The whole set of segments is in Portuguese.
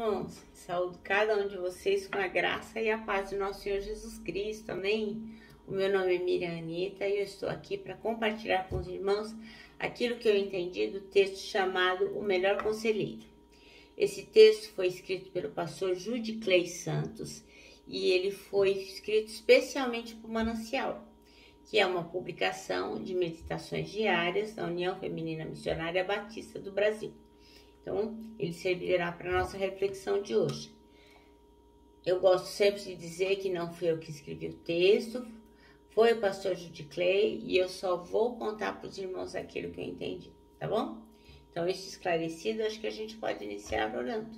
irmãos? Saúdo cada um de vocês com a graça e a paz do nosso Senhor Jesus Cristo, amém? O meu nome é Miriam Anita e eu estou aqui para compartilhar com os irmãos aquilo que eu entendi do texto chamado O Melhor Conselheiro. Esse texto foi escrito pelo pastor Jude Clay Santos e ele foi escrito especialmente para o Manancial, que é uma publicação de meditações diárias da União Feminina Missionária Batista do Brasil. Então, ele servirá para a nossa reflexão de hoje. Eu gosto sempre de dizer que não fui eu que escrevi o texto, foi o pastor Jude Clay e eu só vou contar para os irmãos aquilo que eu entendi, tá bom? Então, isso esclarecido, acho que a gente pode iniciar orando.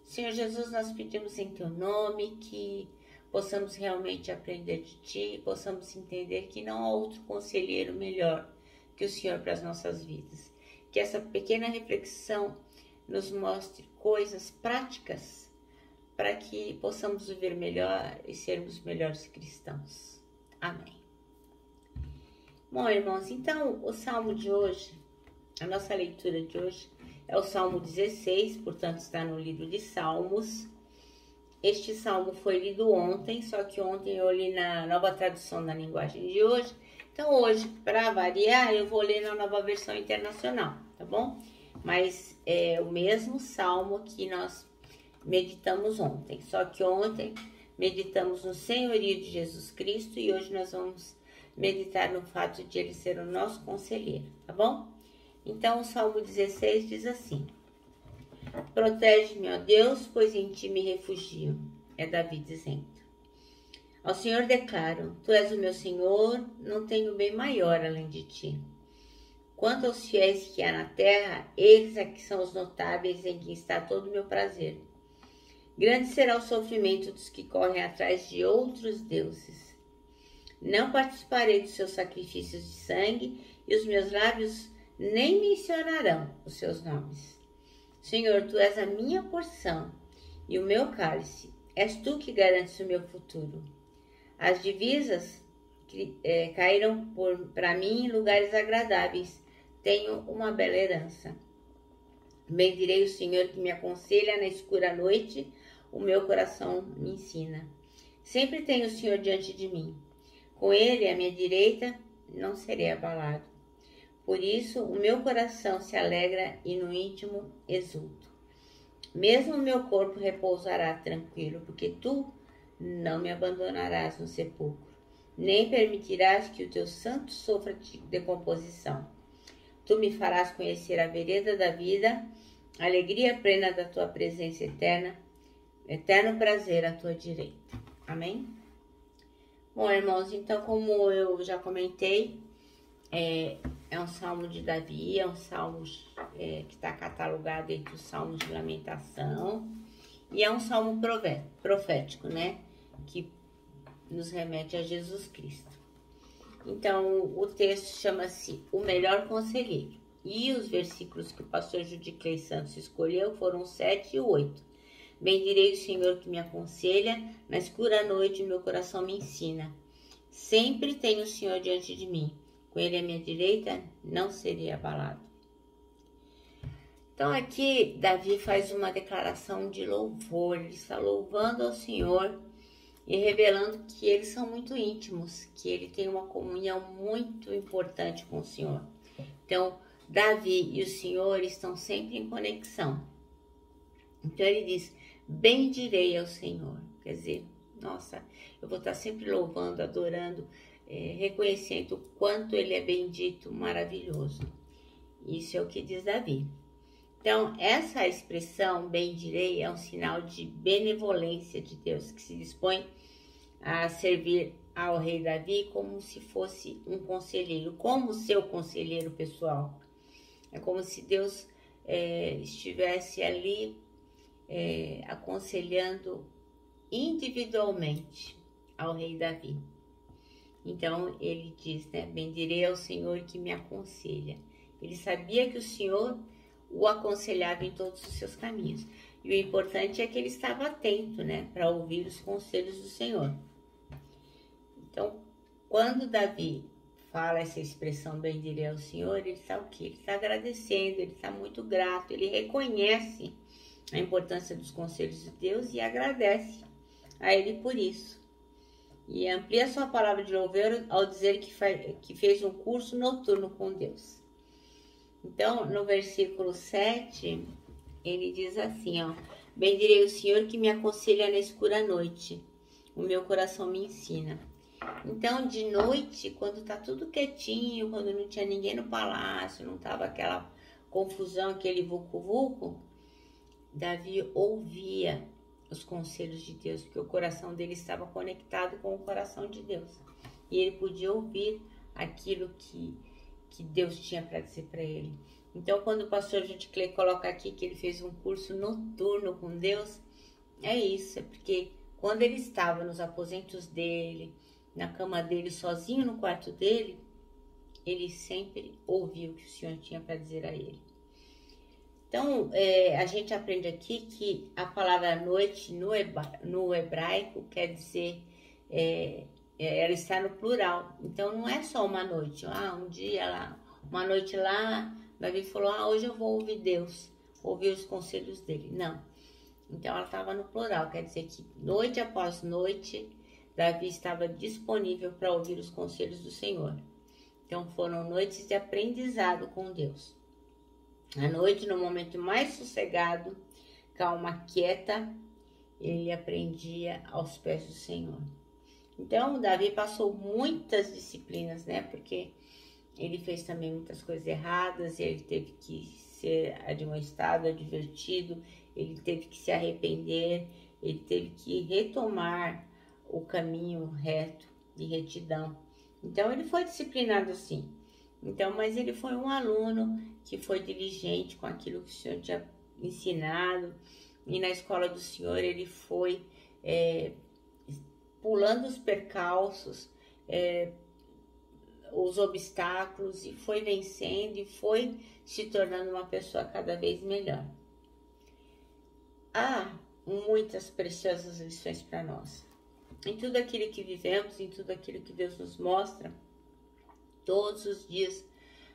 Senhor Jesus, nós pedimos em Teu nome que possamos realmente aprender de Ti, possamos entender que não há outro conselheiro melhor que o Senhor para as nossas vidas. Que essa pequena reflexão nos mostre coisas práticas para que possamos viver melhor e sermos melhores cristãos. Amém. Bom, irmãos, então o salmo de hoje, a nossa leitura de hoje é o Salmo 16, portanto está no livro de Salmos. Este salmo foi lido ontem, só que ontem eu li na nova tradução da linguagem de hoje. Então hoje, para variar, eu vou ler na nova versão internacional, tá bom? Mas é o mesmo salmo que nós meditamos ontem. Só que ontem meditamos no senhorio de Jesus Cristo e hoje nós vamos meditar no fato de Ele ser o nosso conselheiro, tá bom? Então o Salmo 16 diz assim: Protege-me, ó Deus, pois em Ti me refugio. É Davi dizendo. Ao Senhor declaro, Tu és o meu Senhor, não tenho bem maior além de Ti. Quanto aos fiéis que há na terra, eles é que são os notáveis em quem está todo o meu prazer. Grande será o sofrimento dos que correm atrás de outros deuses. Não participarei dos seus sacrifícios de sangue, e os meus lábios nem mencionarão os seus nomes. Senhor, Tu és a minha porção e o meu cálice. És Tu que garantes o meu futuro. As divisas caíram para mim em lugares agradáveis. Tenho uma bela herança. Bendirei o Senhor que me aconselha na escura noite. O meu coração me ensina. Sempre tenho o Senhor diante de mim. Com Ele à minha direita não serei abalado. Por isso o meu coração se alegra e no íntimo exulto. Mesmo o meu corpo repousará tranquilo, porque Tu não me abandonarás no sepulcro, nem permitirás que o Teu santo sofra de decomposição. Tu me farás conhecer a vereda da vida, a alegria plena da Tua presença eterna, eterno prazer à Tua direita. Amém? Bom, irmãos, então como eu já comentei, é um salmo de Davi, é um salmo que está catalogado entre os salmos de lamentação, e é um salmo profético, né? Que nos remete a Jesus Cristo. Então, o texto chama-se O Melhor Conselheiro. E os versículos que o pastor Jude Clay Santos escolheu foram 7 e 8. Bendirei o Senhor que me aconselha, na escura noite meu coração me ensina. Sempre tenho o Senhor diante de mim. Com Ele à minha direita, não serei abalado. Então aqui Davi faz uma declaração de louvor, ele está louvando ao Senhor e revelando que eles são muito íntimos, que ele tem uma comunhão muito importante com o Senhor. Então Davi e o Senhor estão sempre em conexão. Então ele diz, bendirei ao Senhor, quer dizer, nossa, eu vou estar sempre louvando, adorando, reconhecendo o quanto ele é bendito, maravilhoso. Isso é o que diz Davi. Então, essa expressão, bendirei, é um sinal de benevolência de Deus, que se dispõe a servir ao rei Davi como se fosse um conselheiro, como seu conselheiro pessoal. É como se Deus estivesse ali aconselhando individualmente ao rei Davi. Então, ele diz, né, bendirei ao Senhor que me aconselha. Ele sabia que o Senhor o aconselhava em todos os seus caminhos. E o importante é que ele estava atento, né, para ouvir os conselhos do Senhor. Então, quando Davi fala essa expressão bendirei ao Senhor, ele está o quê? Ele está agradecendo, ele está muito grato, ele reconhece a importância dos conselhos de Deus e agradece a Ele por isso. E amplia sua palavra de louvor ao dizer que fez um curso noturno com Deus. Então, no versículo 7, ele diz assim, ó: bendirei o Senhor que me aconselha na escura noite, o meu coração me ensina. Então, de noite, quando tá tudo quietinho, quando não tinha ninguém no palácio, não tava aquela confusão, aquele vulco-vulco, Davi ouvia os conselhos de Deus, porque o coração dele estava conectado com o coração de Deus. E ele podia ouvir aquilo que Deus tinha para dizer para ele. Então, quando o pastor Judiclei coloca aqui que ele fez um curso noturno com Deus, é isso, é porque quando ele estava nos aposentos dele, na cama dele, sozinho no quarto dele, ele sempre ouvia o que o Senhor tinha para dizer a ele. Então, a gente aprende aqui que a palavra noite no hebraico quer dizer, ela está no plural. Então, não é só uma noite. Um dia lá, uma noite lá, Davi falou, hoje eu vou ouvir Deus, ouvir os conselhos dele. Não. Então, ela estava no plural. Quer dizer que noite após noite, Davi estava disponível para ouvir os conselhos do Senhor. Então, foram noites de aprendizado com Deus. À noite, no momento mais sossegado, calma, quieta, ele aprendia aos pés do Senhor. Então, Davi passou muitas disciplinas, né? Porque ele fez também muitas coisas erradas, ele teve que ser admoestado, advertido, ele teve que se arrepender, ele teve que retomar o caminho reto de retidão. Então, ele foi disciplinado sim. Então, mas ele foi um aluno que foi diligente com aquilo que o Senhor tinha ensinado. E na escola do Senhor ele foi pulando os percalços, os obstáculos, e foi vencendo e foi se tornando uma pessoa cada vez melhor. Há muitas preciosas lições para nós. Em tudo aquilo que vivemos, em tudo aquilo que Deus nos mostra, todos os dias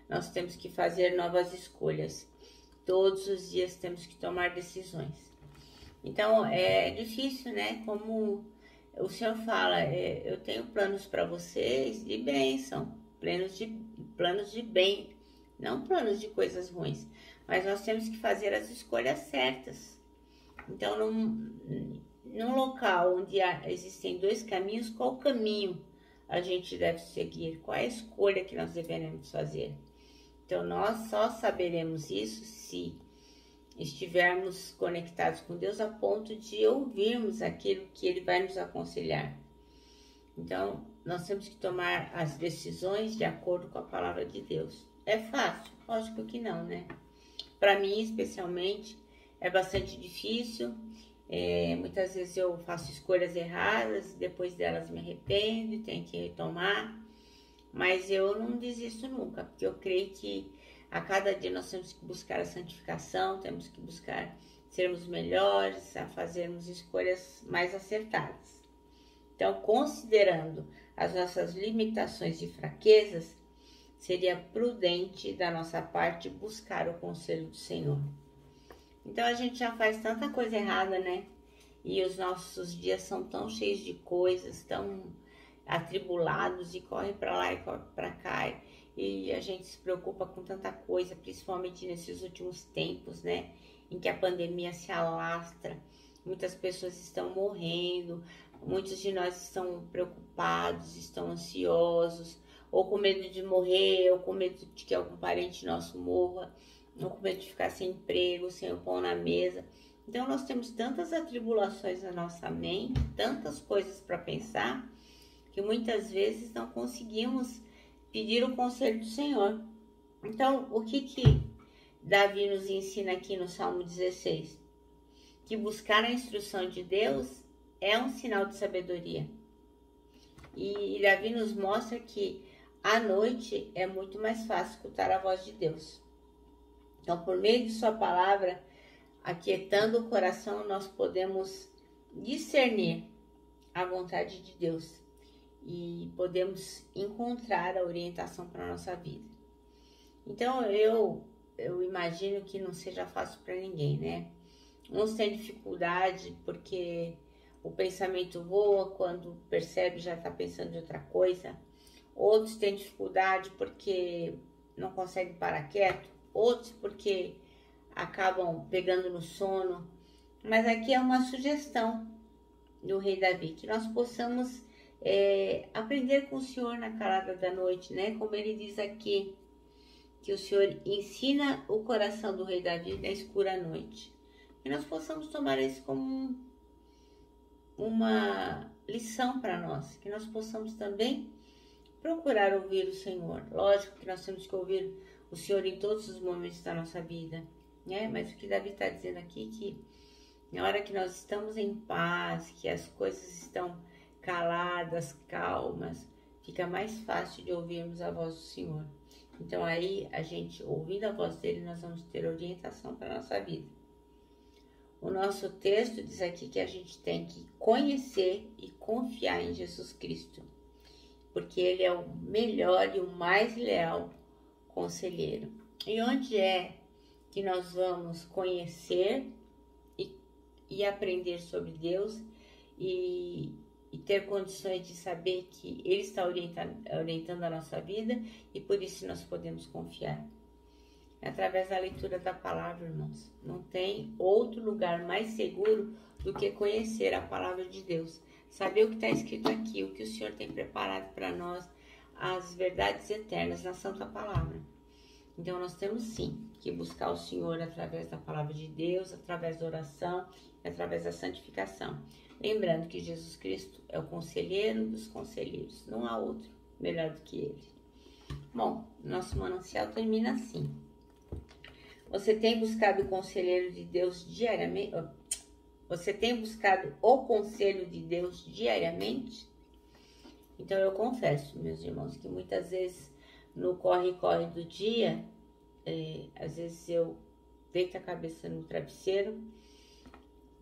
nós temos que fazer novas escolhas. Todos os dias temos que tomar decisões. Então, é difícil, né? Como o Senhor fala, eu tenho planos para vocês de bênção, planos de bem, não planos de coisas ruins. Mas nós temos que fazer as escolhas certas. Então, num local onde existem dois caminhos, qual caminho a gente deve seguir? Qual é a escolha que nós devemos fazer? Então, nós só saberemos isso se estivermos conectados com Deus a ponto de ouvirmos aquilo que Ele vai nos aconselhar. Então, nós temos que tomar as decisões de acordo com a palavra de Deus. É fácil? Lógico que não, né? Para mim, especialmente, é bastante difícil. Muitas vezes eu faço escolhas erradas, depois delas me arrependo e tenho que retomar. Mas eu não desisto nunca, porque eu creio que a cada dia nós temos que buscar a santificação, temos que buscar sermos melhores, a fazermos escolhas mais acertadas. Então, considerando as nossas limitações e fraquezas, seria prudente da nossa parte buscar o conselho do Senhor. Então, a gente já faz tanta coisa errada, né? E os nossos dias são tão cheios de coisas, tão atribulados, e corre para lá e corre para cá, e a gente se preocupa com tanta coisa, principalmente nesses últimos tempos, né, em que a pandemia se alastra, muitas pessoas estão morrendo, muitos de nós estão preocupados, estão ansiosos, ou com medo de morrer, ou com medo de que algum parente nosso morra, ou com medo de ficar sem emprego, sem o pão na mesa. Então nós temos tantas atribulações na nossa mente, tantas coisas para pensar, que muitas vezes não conseguimos pedir o conselho do Senhor. Então, o que Davi nos ensina aqui no Salmo 16? Que buscar a instrução de Deus é um sinal de sabedoria. E Davi nos mostra que à noite é muito mais fácil escutar a voz de Deus. Então, por meio de sua palavra, aquietando o coração, nós podemos discernir a vontade de Deus e podemos encontrar a orientação para a nossa vida. Então, eu imagino que não seja fácil para ninguém, né? Uns têm dificuldade porque o pensamento voa, quando percebe já está pensando em outra coisa. Outros têm dificuldade porque não conseguem parar quieto. Outros porque acabam pegando no sono. Mas aqui é uma sugestão do rei Davi, que nós possamos aprender com o Senhor na calada da noite, né? Como ele diz aqui, que o Senhor ensina o coração do rei Davi na escura noite. E nós possamos tomar isso como uma lição para nós, que nós possamos também procurar ouvir o Senhor. Lógico que nós temos que ouvir o Senhor em todos os momentos da nossa vida, né? Mas o que Davi está dizendo aqui, que na hora que nós estamos em paz, que as coisas estão caladas, calmas, fica mais fácil de ouvirmos a voz do Senhor. Então aí, a gente, ouvindo a voz dele, nós vamos ter orientação para a nossa vida. O nosso texto diz aqui que a gente tem que conhecer e confiar em Jesus Cristo, porque ele é o melhor e o mais leal conselheiro. E onde é que nós vamos conhecer e aprender sobre Deus e ter condições de saber que Ele está orientando a nossa vida e por isso nós podemos confiar? É através da leitura da palavra, irmãos. Não tem outro lugar mais seguro do que conhecer a palavra de Deus. Saber o que está escrito aqui, o que o Senhor tem preparado para nós, as verdades eternas na Santa Palavra. Então nós temos sim que buscar o Senhor através da palavra de Deus, através da oração, através da santificação. Lembrando que Jesus Cristo é o conselheiro dos conselheiros, não há outro melhor do que ele. Bom, nosso manancial termina assim. Você tem buscado o conselheiro de Deus diariamente? Você tem buscado o conselho de Deus diariamente? Então eu confesso, meus irmãos, que muitas vezes no corre-corre do dia, às vezes eu deito a cabeça no travesseiro,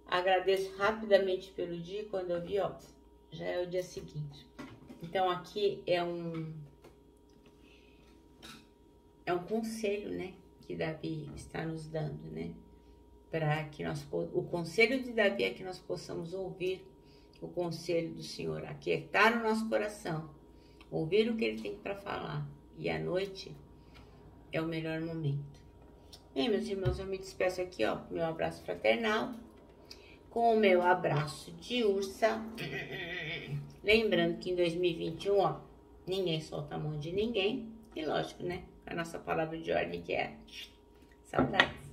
agradeço rapidamente pelo dia, quando eu vi, já é o dia seguinte. Então aqui é um conselho, né, que Davi está nos dando, né, para que o conselho de Davi é que nós possamos ouvir o conselho do Senhor, aquietar o nosso coração, ouvir o que ele tem para falar, e à noite é o melhor momento. Bem, meus irmãos, eu me despeço aqui, meu abraço fraternal, com o meu abraço de ursa. Lembrando que em 2021, ninguém solta a mão de ninguém. E lógico, né? A nossa palavra de ordem que é saudades.